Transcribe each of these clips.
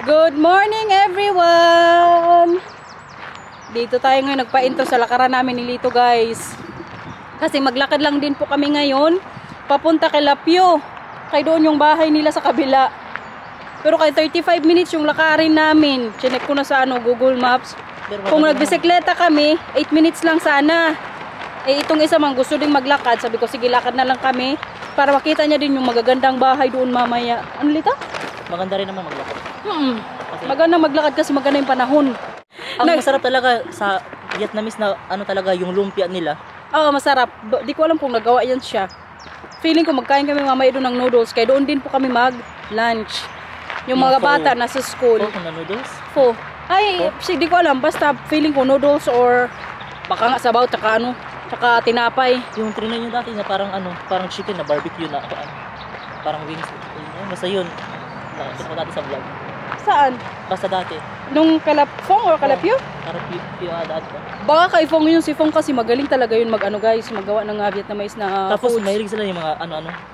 Good morning everyone! Dito tayo ngayon nagpa-intro sa lakaran namin ni Lito guys. Kasi maglakad lang din po kami ngayon. Papunta kay Lapio. Kay doon yung bahay nila sa kabila. Pero kay 35 minutes yung lakarin namin. Chinek ko na sa Google Maps. Kung nagbisikleta kami, 8 minutes lang sana. Eh itong isa man gusto ding maglakad. Sabi ko sige lakad na lang kami. Para makita niya din yung magagandang bahay doon mamaya. Ano Lito? Maganda rin naman maglakad. Maganda maglakad kasi maganda yung panahon. Ang masarap talaga sa Vietnamese na talaga yung lumpia nila. Oo, masarap. Di ko alam kung nagawa yan siya. Feeling ko magkain kami mamaya doon ng noodles. Kaya doon din po kami mag-lunch. Yung mga bata nasa school. Pho na noodles? Pho. Ay, di ko alam. Basta feeling ko noodles or baka nga sabaw tsaka tsaka tinapay. Yung trinay nyo dati na parang chicken na barbecue na parang wings. Basta yun. Nakita ko dati sa vlog. Saan? Basta dati. Nung Fong or Kalapyo? Kalapyo dati. Baka kay Fong yun, si Fong kasi magaling talaga yun guys, magawa ng Vietnamese na tapos foods. mahilig sila yung mga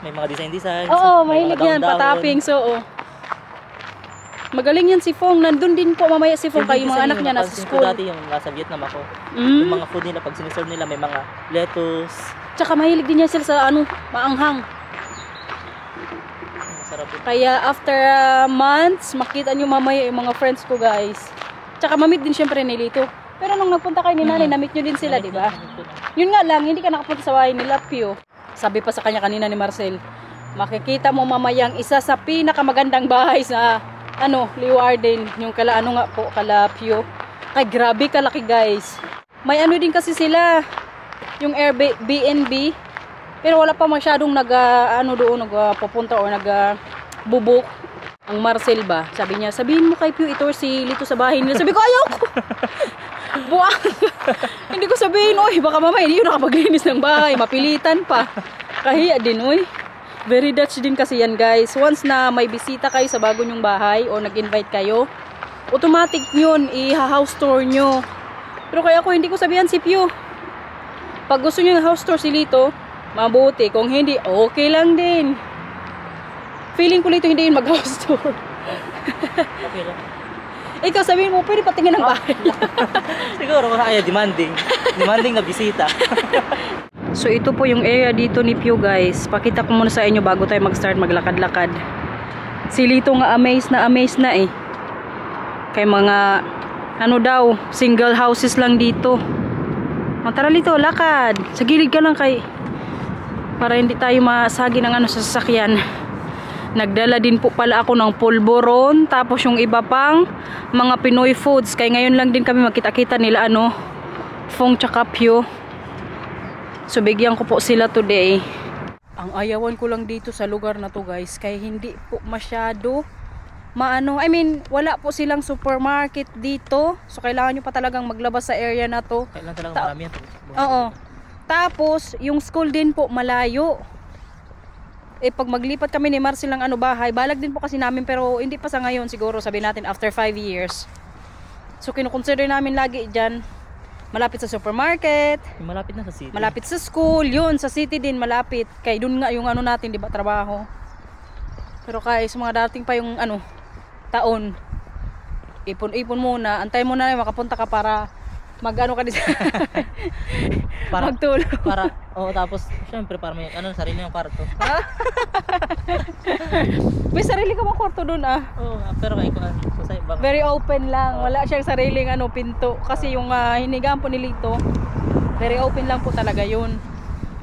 may mga design. Oo, mahilig yan, patapping. So, magaling yan si Fong. Nandun din po mamaya si Fong, kayo mga anak niya nasa school. Dati yung nasa Vietnam ako. Yung mga food nila, pag siniserve nila, may mga lettuce. Tsaka mahilig din yan sila sa maanghang. Kaya after months, makita nyo mamaya yung mga friends ko guys. Tsaka mamit din syempre ni Lito. Pero nung nagpunta kayo ni nanay, namit nyo din sila, di ba? Yun nga lang, hindi ka nakapunta sa bahay ni Lapio. Sabi pa sa kanya kanina ni Marcel, makikita mo mamayang isa sa pinakamagandang bahay sa Leeuwarden, yung kala Kalapio. Ay grabe kalaki guys. May din kasi sila, yung Airbnb. Pero wala pa masyadong nagpupunta or nagbubuk. Ang Marcel ba? Sabi niya, sabihin mo kay Pio ito si Lito sa bahay nila. Sabi ko, ayoko! Buwang! Hindi ko sabihin, oy, baka mamaya hindi yun nakapaglinis ng bahay. Mapilitan pa. Kahiya din, oy. Very Dutch din kasi yan, guys. Once na may bisita kayo sa bago nyong bahay o nag-invite kayo, automatic yun, i-house tour nyo. Pero kaya ako, hindi ko sabihan si Pio. Pag gusto nyo yung house tour si Lito, mabuti. Kung hindi, okay lang din. Feeling ko Lito hindi yun mag-house tour. Okay lang. Ikaw sabihin mo, pwede patingin ng bahay. Siguro kung kaya demanding. Demanding na bisita. So ito po yung area dito ni Pio guys. Pakita ko muna sa inyo bago tayo mag-start maglakad-lakad. Si Lito nga amazed na eh. Kay mga single houses lang dito. Tara Lito, lakad. Sa gilid ka lang para hindi tayo masagi ng sa sasakyan. Nagdala din po pala ako ng pulboron, tapos yung iba pang mga Pinoy foods. Kaya ngayon lang din kami magkita-kita nila Fong tsaka Pio. So bigyan ko po sila today. Ang ayawan ko lang dito sa lugar na to guys, kaya hindi po masyado wala po silang supermarket dito. So kailangan nyo pa talagang maglabas sa area na to. Kailangan talagang marami yan. Oo. Tapos, yung school din po malayo. Pag maglipat kami ni Marcel ng bahay, balag din po kasi namin pero hindi pa sa ngayon siguro, sabi natin after 5 years. So kinukonsider namin lagi dyan, malapit sa supermarket, malapit na sa city. Malapit sa school, yun, sa city din malapit. Kaya dun nga yung natin, di ba, trabaho. Pero kaya sa mga dating pa yung taon, ipon-ipon muna, antay mo na makapunta ka para ka din para magtulog. Tapos syempre para may sarili ng kwarto. May sarili ka bang kwarto doon pero very open lang. Wala siyang sariling pinto kasi yung hinigaan po ni Lito, very open lang po talaga yun.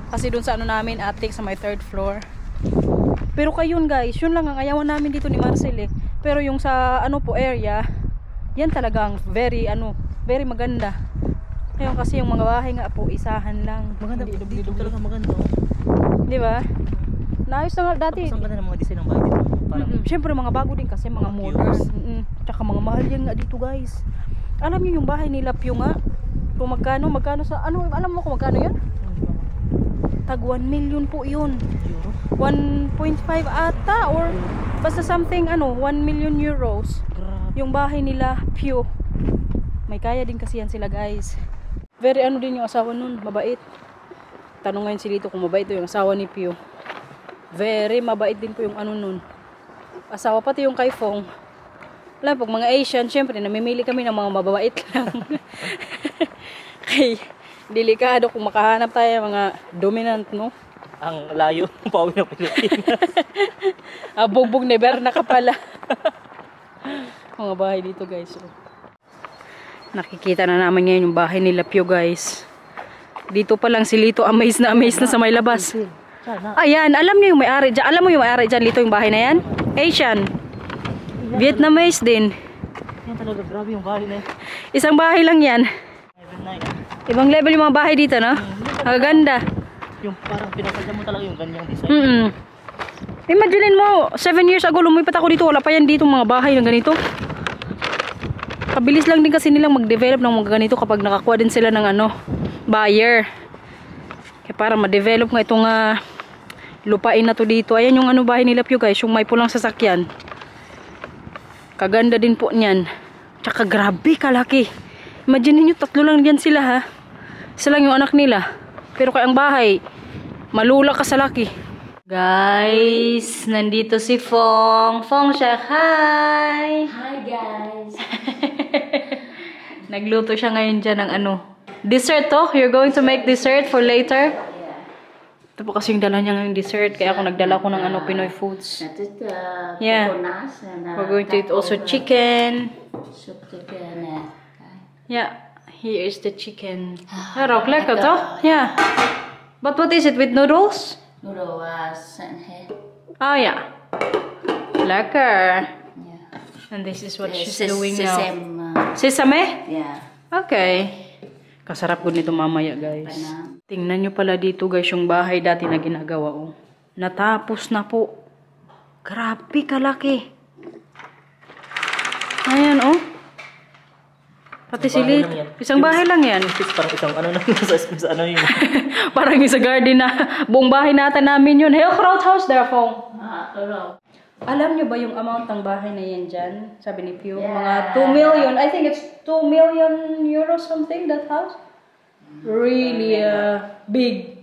Kasi doon sa namin attic sa my 3rd floor. Pero kayun guys, yun lang ang ayawan namin dito ni Marcel eh. Pero yung sa area, yan talagang very maganda. Ngayon kasi yung mga bahay nga po isahan lang. Maganda dito talaga maganda. Di ba? Naayos na nga dati. Tapos ang ganda ng mga design ng bahay dito. Siyempre mga bago din kasi mga modern. Tsaka mga mahal yan nga dito guys. Alam niyo yung bahay nila Pio nga? Kung magkano sa alam mo kung magkano yan? Tag 1 million po yun. 1.5 ata or basta something 1 million euros. Yung bahay nila Pio. May kaya din kasi yan sila guys. Very din yung asawa nun, mabait. Tanong ngayon si Lito kung mabait yung asawa ni Pio. Very mabait din po yung nun. Asawa pati yung kay Fong. Wala, pag mga Asian, syempre, namimili kami ng mga mababait lang. Kay, delikado kung makahanap tayo mga dominant, no? Ang layo, pauwi ng Pilipinas. Bugbog never na ka pala. Mga bahay dito, guys. Oh. Nakikita na namin ngayon yung bahay nila Pio, guys. Dito pa lang si Lito, amazed na sa may labas. Ayan, alam niyo yung may-ari dyan. Alam mo yung may-ari dyan, Lito, yung bahay na yan? Asian. Vietnamese din. Yan talaga, grabe yung bahay na yan. Isang bahay lang yan. Ibang level yung mga bahay dito, no? Ang ganda. Yung parang pinasadya mo talaga yung ganyang design. Imagine mo, 7 years ago lumipat ako dito. Wala pa yan dito mga bahay ng ganito. Kabilis lang din kasi nilang mag-develop ng mga ganito kapag nakakuha din sila ng buyer. Kaya para ma-develop nga itong lupain na to dito. Ayan yung bahay nila Pio, guys. Yung may pulang sasakyan. Kaganda din po niyan. Tsaka grabe kalaki. Imagine niyo, 3 lang diyan sila, ha. Isa lang yung anak nila. Pero kaya ang bahay, malula ka sa laki. Guys, nandito si Fong. Fong siya, hi! Hi guys! Nagluto siya ngayon dyan ng dessert to. You're going to make dessert for later? Ito po kasi yung dala niya ngayong dessert. Kaya ako nagdala ko ng Pinoy foods. Yeah. We're going to eat also chicken. Soup chicken. Yeah. Here is the chicken. Rock lekker to? Yeah. But what is it? With noodles? Noodle head. Oh yeah. Lekker. Yeah. And this is what she's doing now. Sesame. Sesame? Yeah. Okay. Kasarap good nito mamaya, guys. Tingnan nyo pala dito, guys, yung bahay dati na ginagawa, oh. Natapos na po. Grabe kalaki. Ayan, oh. Pati sili. Isang bahay lang yan. Parang isang sa yun. Parang isa garden na. Buong bahay natin namin yun. Hey, crowd house there, Fong. Alam nyo ba yung amount ng bahay na yan dyan? Sabi ni Pio, mga 2 million. I think it's 2 million euros something, that house. Really big.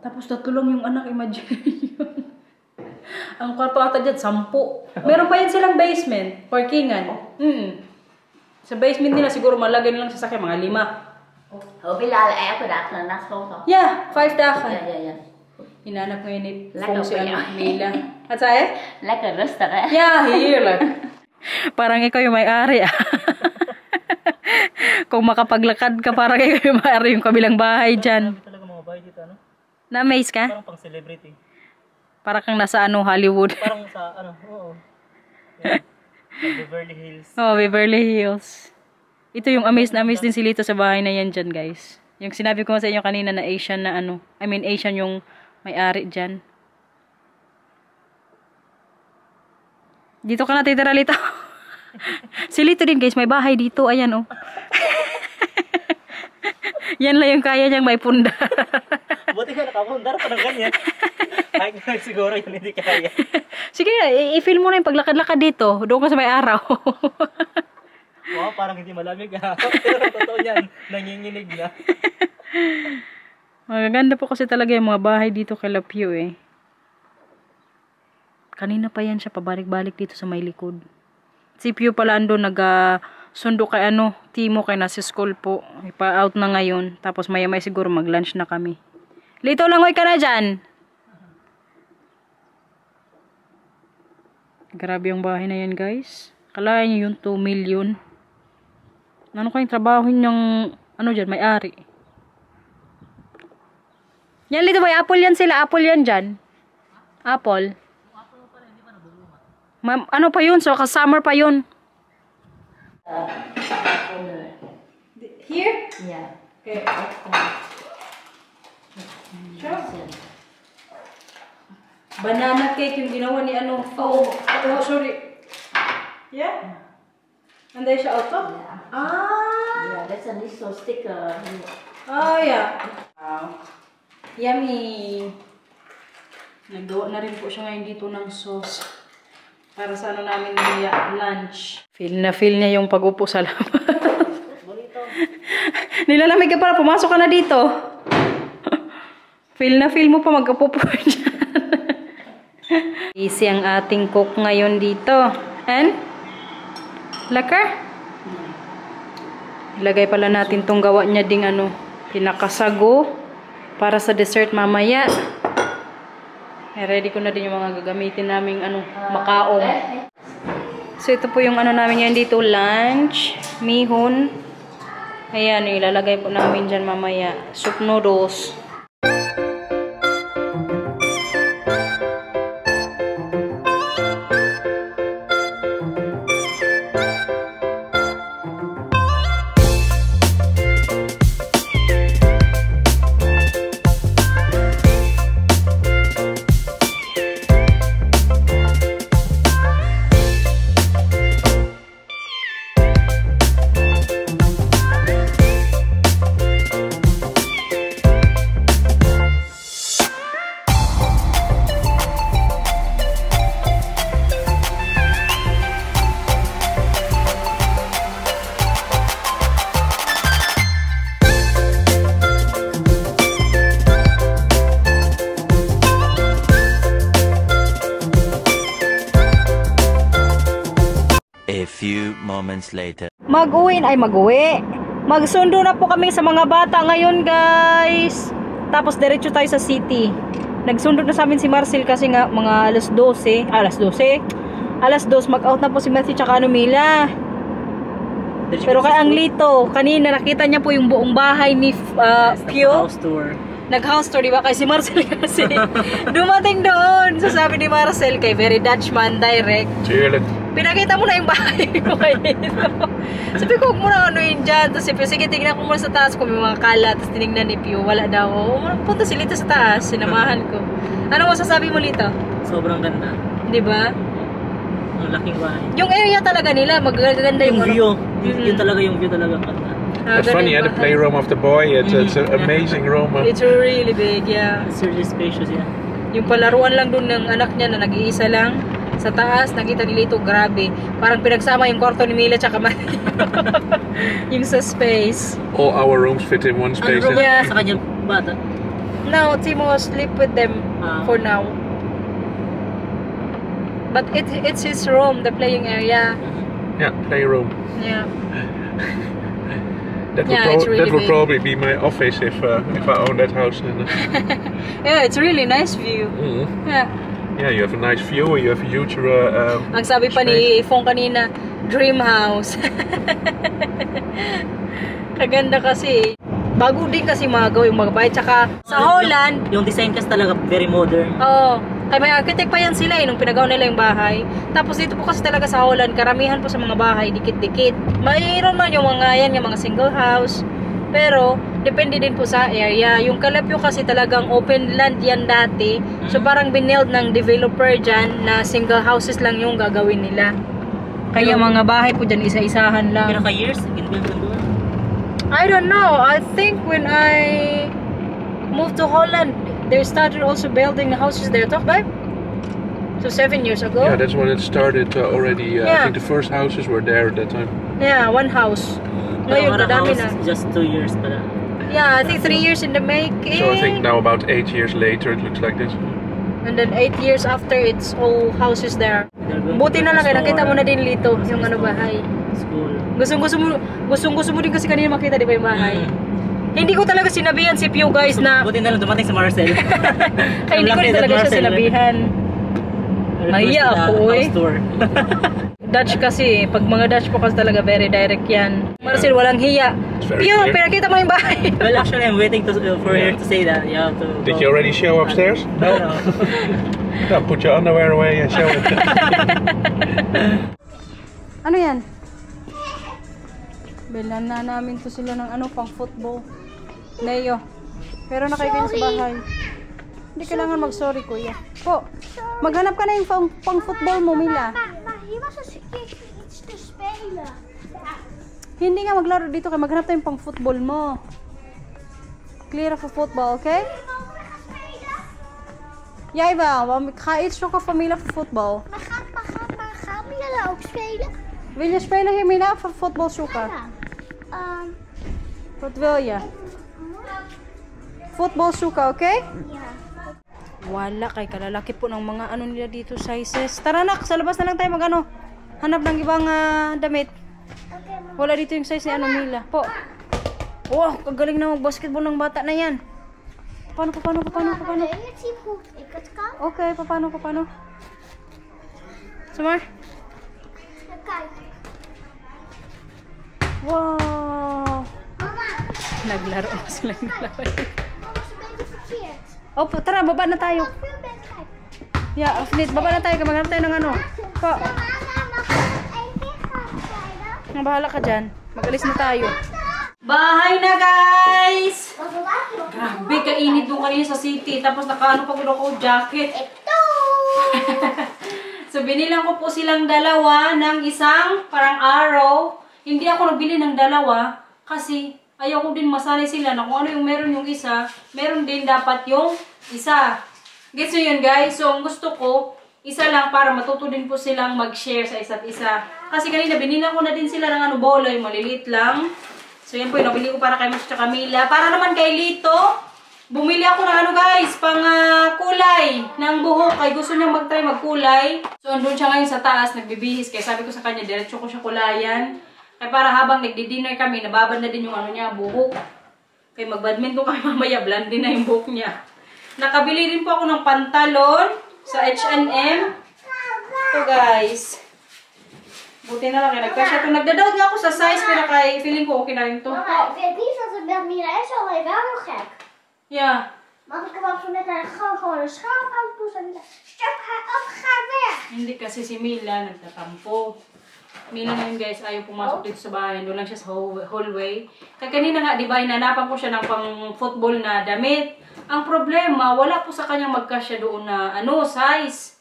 Tapos 3 lang yung anak, imagine yun. Ang kwarto ata dyan, 10. Meron pa yan silang basement, parkingan. Sa basement nila siguro malagay nilang sasakyan, mga 5. Yeah, 5 dakan. Yeah. Hinanap ngayon ni Fong si Mila. At sa'yo? Like a restaurant. Yeah, here lang. Parang ikaw yung may-ari, Kung makapaglakad ka, parang ikaw yung may-ari yung kabilang bahay dyan. Grabe talaga mga bahay dito, Na-amaze ka? Parang pang celebrity. Parang kang nasa Hollywood. Parang sa oo. Yeah. Beverly Hills. Oh, Beverly Hills. Ito yung amaze na amaze din si Lito sa bahay na yan dyan, guys. Yung sinabi ko sa inyo kanina na Asian na Asian yung may-ari dyan. Dito ka na titira, Lito. Si Lito din, guys, may bahay dito. Ayan, oh. Yan lang yung kaya niyang may pundar. Buti ka nakapundar pa ng ganyan. Kahit siguro yun hindi kaya. Sige na, i-feel mo na yung paglakad-lakad dito. Doon ka sa may araw. Wow, parang hindi malamig ha. Pero totoo yan, nanginginig na. Magaganda po kasi talaga yung mga bahay dito kay Lapio, eh. Kanina pa yan siya pabalik-balik dito sa may likod. Si Pio pala ando nag-sundo kay Timo kay nasa school po. Ipa-out na ngayon. Tapos maya-maya siguro mag-lunch na kami. Lito, langoy ka na dyan. Grabe yung bahay na yan, guys. Kalahin nyo yung 2 million. Ano kayong trabaho niyang dyan, may-ari. Yan, Lito boy, apple yan sila. Apple yan dyan. Apple. Ano pa yun? So, summer pa yun. Here? Yeah. Okay. Sure. Banana cake yung ginawa ni Oh, sorry. Yeah? Anday siya auto? Yeah. Ah! Yeah, that's a little sticker. Oh, yeah. Wow. Yummy. Naggawa na rin po siya ngayon dito ng sauce. Para sa namin lunch. Feel niya yung pag-upo sa labas. Nilalamig ka para, pumasok ka na dito. Feel mo pa mag-upo dyan. Easy ang ating cook ngayon dito. And? Lekker? Ilagay pala natin tong gawa niya ding ano, pinakasago para sa dessert mamaya. Ready ko na din yung mga gagamitin naming ano, makaong. So ito po yung ano namin yan dito, lunch, mihon. Ayan, ilalagay po namin dyan mamaya. Soup noodles. A few moments later. Mag-uwi ay mag-uwi. Magsundo na po kami sa mga bata ngayon, guys. Tapos diretso tayo sa city. Nagsundo na sa amin si Marcel kasi nga mga alas 12. Alas 2 mag-out na po si Matthew tsaka ano Mila. Pero kaya ang lito, kanina nakita niya po yung buong bahay ni Pio. House tour. Nag-house tour, di ba? Kay si Marcel kasi dumating doon. So sabi ni Marcel, kay very Dutchman, direct. Tuurlijk. Pinakita mo na yung bahay mo kayo dito. Sabi ko, huwag mo na ano yun dyan. Tapos si Pio, sige, tingnan ko muna sa taas kung may mga kalat. Tapos tinignan ni Pio, wala daw. Punta si Lito sa taas, sinamahan ko. Ano masasabi mo, Lito? Sobrang ganda. Di ba? Ang laking bahay. Yung area talaga nila, magaganda Yung ano. view. Yun talaga yung view talaga. Ganda. It's funny, the playroom of the boy, it's an amazing room. It's really big, yeah. It's really spacious, yeah. Yung palaruan lang dun ng anak niya na nag-iisa lang. Sa taas, nakita ni Lito, grabe. Parang pinagsama yung kwarto ni Mila tsaka yung sa space. All our rooms fit in one space. Ano Yeah. ba sa kanyang bata? Now, Timo sleep with them for now. But it's his room, the playing area. Yeah, playroom. Yeah. That would, Yeah, it's really that would big. probably be my office if I own that house. Yeah, it's really nice view. Yeah. Yeah, you have a nice view. You have a huge. Ang sabi pa ni Fong kanina, dream house. Kaganda kasi. Bago din kasi magaw yung mga bahay. Tsaka sa Holland, Yung design kasi talaga very modern. kay may architect pa yan sila nung pinagawa nila yung bahay. Tapos dito po kasi talaga sa Holland, karamihan po sa mga bahay, dikit-dikit. Mayroon man yung mga yan, yung mga single house. Pero, depende din po sa area. Yung Calapio kasi talagang open land yan dati. So, parang binild ng developer dyan na single houses lang yung gagawin nila. Kaya mga bahay po dyan, isa-isahan lang. Pero ka-years, ginbuild doon. I don't know. I think when I moved to Holland, they started also building houses there, toch, babe? So 7 years ago? Yeah, that's when it started already. I Yeah. think the first houses were there at that time. Yeah, one house. Ngayon, Pero madami house, na. just 2 years pala. Yeah, I think 3 years in the making. So I think now about 8 years later, it looks like this. And then 8 years after, it's all houses there. They're going Buti to na lang, store, nakita mo na din Lito, yung ano bahay. School. Gusto mo din kasi kanina makita, di ba yung bahay? Hindi ko talaga sinabihan si Pio, guys, na... Buti na lang dumating si Marcel. Ay, hindi ko rin talaga siya sinabihan. Mahiya ako, eh. House tour. Dutch kasi, pag mga Dutch po kasi talaga very direct yan. Marcel, walang hiya. It's very Pio, clear. pinakita mo yung bahay. Well, actually, I'm waiting for her to say that. You have to Did go. you already show upstairs? No. No, put your underwear away and show it. Ano yan? Bilan na namin to sila ng ano, pang football. Neo. Pero nakikain sa bahay. Hindi kailangan mag-sorry, kuya. Po, maghanap ka na yung pang football mo, Mila. Maar hier was een keer iets te spelen. Hindi nga maglaro dito, kaya maghanap tayo yung pang football mo. Clear voor voetbal, oké? Jij wel, ik ga iets zoeken voor Mila voor voetbal. Maar gaan we jullie ook spelen? Wil je spelen hier, Mila, of voor voetbal zoeken? Ja. Wat wil je? Football zoeken, oké? Ja. Wala, kay kalalaki po ng mga ano nila dito sizes. Tara nak, sa labas na lang tayo mag ano. Hanap ng ibang damit. Okay, Mama. Wala dito yung size ni ano Mila. Po. Wow, kagaling na mag-basketball ng bata na yan. Paano? Weet je hoe ik het kan? Okay, paano? Sumar? Kijk. Wow. Mama, Naglaro na sila ng laway. mama is een beetje verkeerd. Opo, tara, baba na tayo. Veel bent kijk. Yeah, Afnit, baba na tayo. Maghanap tayo ng ano. Po, Mama, mag ik het één keer gaan spelen? nang bahala ka dyan. Mag-alis na tayo. Bahay na, guys! Wat wil ik nog? Grabe, kainit nung kanina sa city. Tapos nakaano pa ako jacket. Ito! So, binilang ko po silang dalawa ng isang parang araw. Hindi ako nagbili ng dalawa kasi ayaw ko din masanay sila na kung ano yung meron yung isa, meron din dapat yung isa. Gets nyo yun, guys? So, ang gusto ko, isa lang para matuto din po silang mag-share sa isa't isa. Kasi kanina, binilang ko na din sila ng bola, yung maliliit lang. So, yan po yung nabili ko para kay Mas at Camila. Para naman kay Lito, bumili ako ng guys, pang kulay ng buhok. Kaya gusto niya mag-try magkulay. So, andun siya ngayon sa taas, nagbibihis. Kaya sabi ko sa kanya, diretso ko siya kulayan. Kaya para habang nagdi-dinner kami, nababad na din yung niya, buhok. Kaya mag-badminton kami mamaya, blondie na yung buhok niya. Nakabili rin po ako ng pantalon sa H&M. Ito guys. Buti na lang, kaya nagkasya ito. Nagda-doubt nga ako sa size, pero kay feeling ko okay na rin to. Mama, ik weet niet wat het met Mira is, alleen wel heel gek. Yeah. Want ik was zo net gewoon een schaap aan het poetsen en stuk haar op, ga weg. Hindi kasi si Mila nagtatampo. Mila na yun guys, ayaw pumasok dito sa bahay. Doon lang siya sa hallway. Kaya kanina nga, di ba, hinanapan ko siya ng pang-football na damit. Ang problema, wala po sa kanya magkasya doon na size.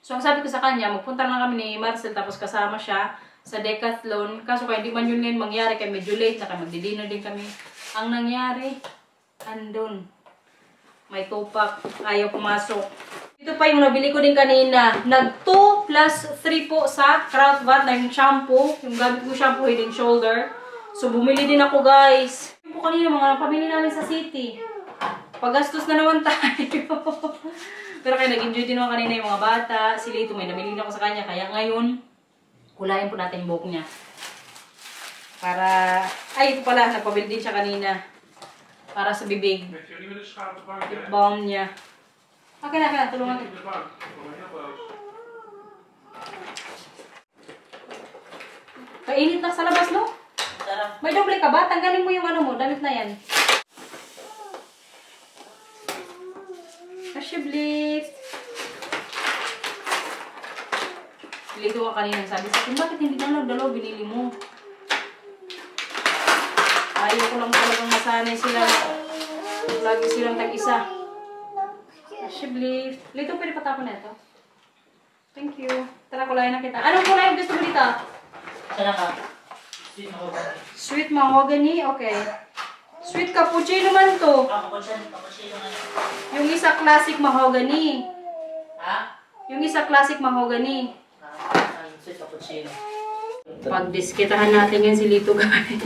So, ang sabi ko sa kanya, magpunta lang kami ni Marcel tapos kasama siya sa Decathlon. Kaso kaya hindi man yun ngayon mangyari, kaya medyo late na kaya magdi-dinner din kami. Ang nangyari, andun. May tupak, ayaw pumasok. Ito pa yung nabili ko din kanina. Nag 2 plus 3 po sa Kraftvat na yung shampoo. Yung gamit ko shampoo, Head and Shoulder. So, bumili din ako guys. Yung po kanina, mga pamili namin sa city. Pagastos na naman tayo. Pero kaya nag-enjoy din naman kanina yung mga bata. Si Lito, may nabili na ako sa kanya. Kaya ngayon, kulayan po natin yung buhok niya. Para, ay ito pala, nagpabili din siya kanina. Para sa bibig. Lip balm niya. Okay na, tulungan kita. Kainit na sa labas, no? May doble ka ba? Tanggalin mo yung mo, damit na yan. Ashiblift. Lito ka kanina, sabi sa akin, bakit hindi na lang dalawa binili mo? Ayaw ko lang talagang masanay sila. Lagi silang tag-isa. Ashiblift. Lito, pwede patapon na ito. Thank you. Tara, kulayan na kita. Anong kulay gusto mo dito? Sana ka. Sweet mahogany? Okay. Sweet cappuccino man to. Cappuccino nga. Yung isa classic mahogany. Ha? Yung isa classic mahogany. Sweet cappuccino. Pagdiskitahan natin yan si Lito, guys.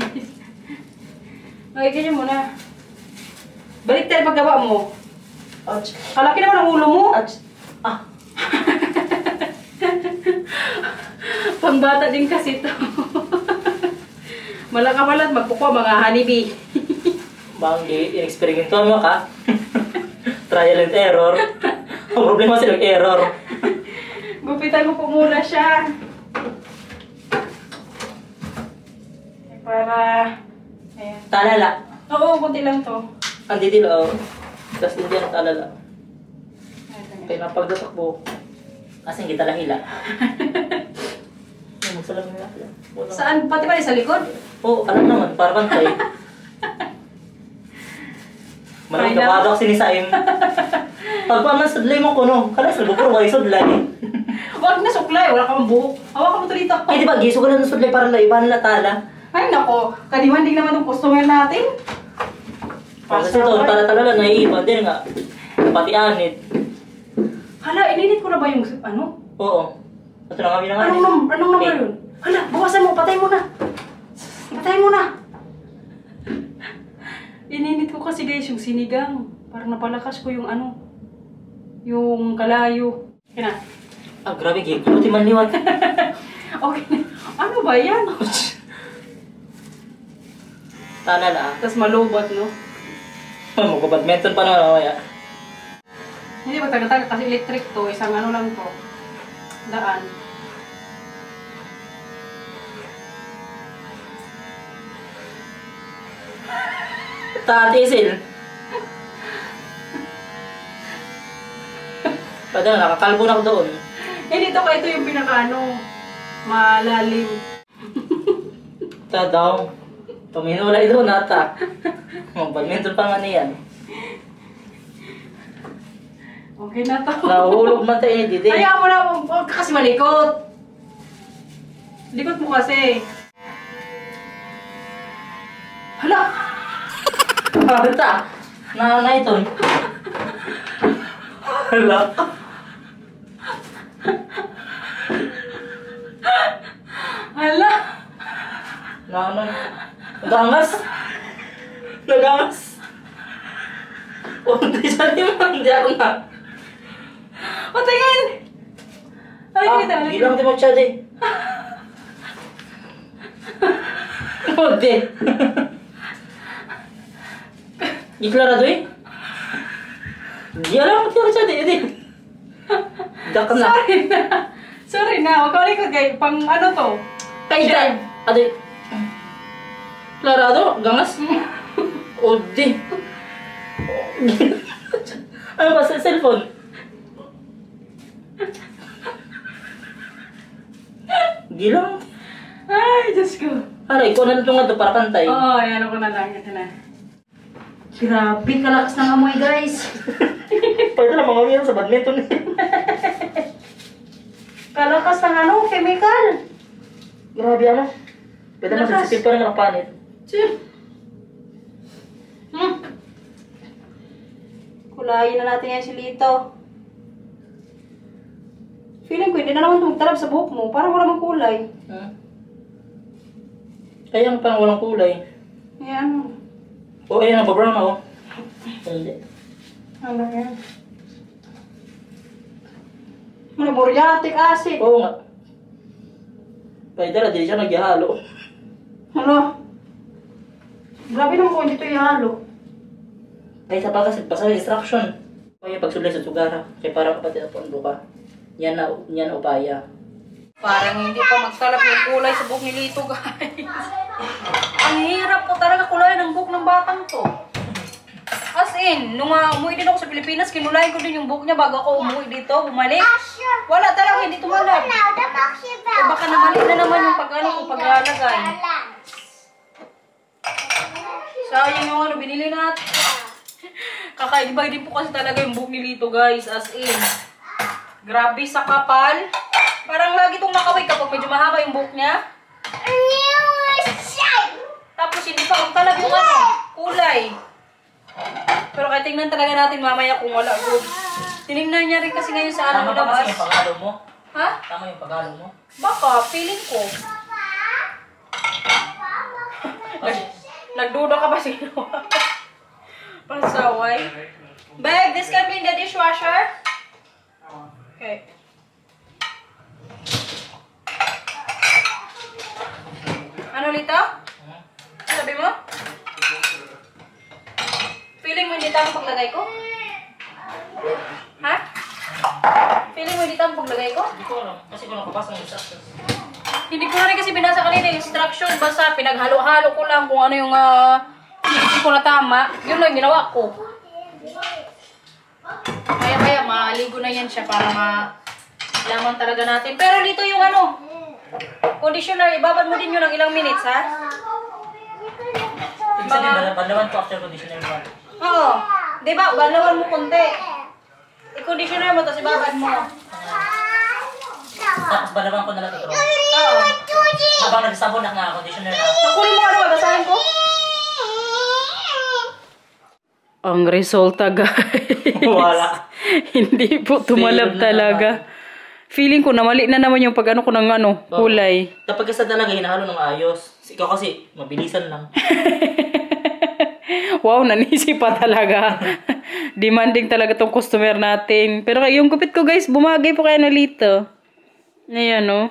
Okay, ganyan muna. Balik tayo paggawa mo. Ouch. Kalaki naman ang ulo mo. Ouch. Ah. Pangbata din kasi to. Malakabalat, magpukwa mga honeybee. Bang i-experiment mo ka? Trial and error. Ang problema sila yung error. Gupitan ko po muna siya. Para... Ayan. Talala. Oo, kunti lang to. Ang didilaw. Tapos hindi ang talala. Ayan. Kaya napagdatakbo. Kasi hindi tala hila. Magsalam nila. Saan? Pati ba sa likod? Oo, alam naman. Para bantay. Malamang Final. kapado kasi ni Saim. Pagpaman sudlay mo ko, no? Kala sa bukuro kayo sudlay. Huwag na suklay, wala kang buhok. Hawakan mo to dito. Ay, di ba, giso ko lang ng sudlay para laiban na tala. Ay, nako. Kadiman din naman yung customer natin. Kasi ito, tala-tala lang, naiiban din nga. Pati anid. Hala, ininit ko na ba yung ano? Oo. Ito na kami na nga. Anong number yun? Hala, bukasan mo, patay mo na. Patay mo na. Ininit ko kasi guys yung sinigang. Parang napalakas ko yung yung kalayo. Kaya na. Ah, grabe, gig. Buti man liwat. Okay. Ano ba yan? Tanan ah. Tapos malubot, no? Mag-badminton pa na mamaya. Hindi ba taga-taga kasi electric to. Isang ano lang to. Daan. Tatisil. Pwede na, nakakalbo na ako doon. Eh, dito ka ito yung pinaka-ano. Malalim. Tadaw. Paminulay doon ata. Badminton pa nga niyan. Okay na to. Nahulog man tayo ni Didi. Kaya mo na, huwag ka kasi malikot. Likot mo kasi. Hala! Ata. Na ito. Hala. Hala! Na. Nagangas. Nagangas. O, hindi siya naman. Hindi ako na. O, tingin! Ay, kita. Gilang di mo siya, di. O, di. Iklarado eh. Hindi alam mo siya, di. Dak na. Sorry na. Sorry na. Huwag ka ulit kay pang ano to. Kay Share. Ade. Klarado, gangas. O, di. Ano ba sa cellphone? Gilang. Ay, Diyos ko. Aray, ikaw na ito nga ito para kantay. Oo, ayan ako na lang. Ito na. Grabe, kalakas ng amoy, guys. Pwede na mga umiyan sa badminton. Kalakas ng ano, chemical. Grabe ano. Pwede na Lakas. sisipin pa rin nakapanit. Kulayin na natin yan si Lito. Feeling ko, hindi na naman tumagtalab sa buhok mo. Parang wala mang kulay. Kaya ang parang walang kulay. Ayan. O, ayan, nababrown ako. Hindi. Ano yan? Ano, muriatic acid. Oo nga. Pwede na, di siya nagyahalo. Ano? Grabe naman kung dito ihalo. Ay, isa pa kasi, basta instruction. Kaya pagsulay sa sugara, kaya parang kapatid na pondo ka. Yan na upaya. Parang hindi pa magtalap yung kulay sa buhok ni Lito, guys. Ang hirap po talaga kulay ng buhok ng batang to. As in, nung umuwi din ako sa Pilipinas, kinulay ko din yung buhok niya bago ako umuwi dito, bumalik. Wala talaga, hindi tumalab. O baka namali na naman yung pag-ano kung paglalagay. Sayang yung ano, binili natin. Kakaibay din po kasi talaga yung buhok ni Lito, guys. As in, grabe sa kapal. Parang lagi itong nakawig kapag medyo mahaba yung buhok niya. Tapos hindi pa magtalab yung ano, kulay. Pero kahit tingnan talaga natin mamaya kung wala good. Tinignan niya rin kasi ngayon sa ano Tama ba labas. kasi yung paghalo mo? Ha? Tama yung paghalo mo? Baka, feeling ko. Nagduda ka ba sino? Pasaway. Babe, this can be in the dishwasher? Okay. Ano, Lito? Sabi mo? Feeling mo hindi tama paglagay ko? Ha? Feeling mo hindi tama paglagay ko? Hindi ko alam. Kasi kung nakabasa ng instructions. Hindi ko na rin kasi binasa kanina yung instruction. Basta pinaghalo-halo ko lang kung ano yung hindi ko na tama. Yun lang ginawa ko. Kaya maligo na yan siya para malaman talaga natin. Pero dito yung ano, conditioner, ibabad mo din yun ng ilang minutes, ha? Ibig sabihin, banlawan ko after conditioner ba? Oo. Diba, balawan mo konti. I-conditioner mo, tapos ibabad mo. Tapos banlawan ko na lang ito. Oo. Habang nagsabon na conditioner na. Nakunin mo ano, babasahin ko? Ang resulta, guys. Wala. Hindi po tumalab Failure na talaga. Feeling ko, namali na naman yung pag ano ko ng ano, kulay. Kapag kasi talaga hinahalo ng ayos. Ikaw kasi, mabilisan lang. Wow, nanisip pa talaga. Demanding talaga tong customer natin. Pero yung gupit ko, guys, bumagay po kayo na Lito. Ayan, no?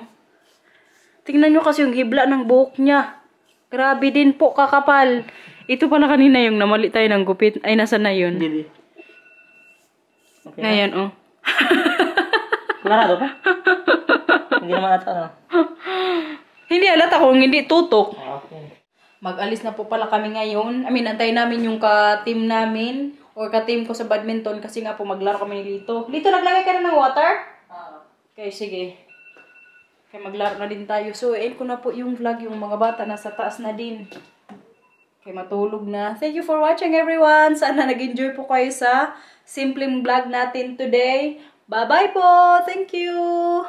Tingnan nyo kasi yung hibla ng buhok niya. Grabe din po, kakapal. Ito pala kanina yung namali tayo ng gupit. Ay, nasa na yun? Hindi. Okay na. Ngayon, oh. Klarado pa? Hindi naman ata, ano? Hindi halata kung hindi tutok. Okay. Mag-alis na po pala kami ngayon. Antayin namin yung ka-team namin or ka-team ko sa badminton kasi nga po maglaro kami ni Lito. Lito, naglagay ka na ng water? Okay, sige. Kaya maglaro na din tayo. So, end ko na po yung vlog. Yung mga bata nasa taas na din. Kaya matulog na. Thank you for watching, everyone. Sana nag-enjoy po kayo sa simpleng vlog natin today. Bye-bye po! Thank you!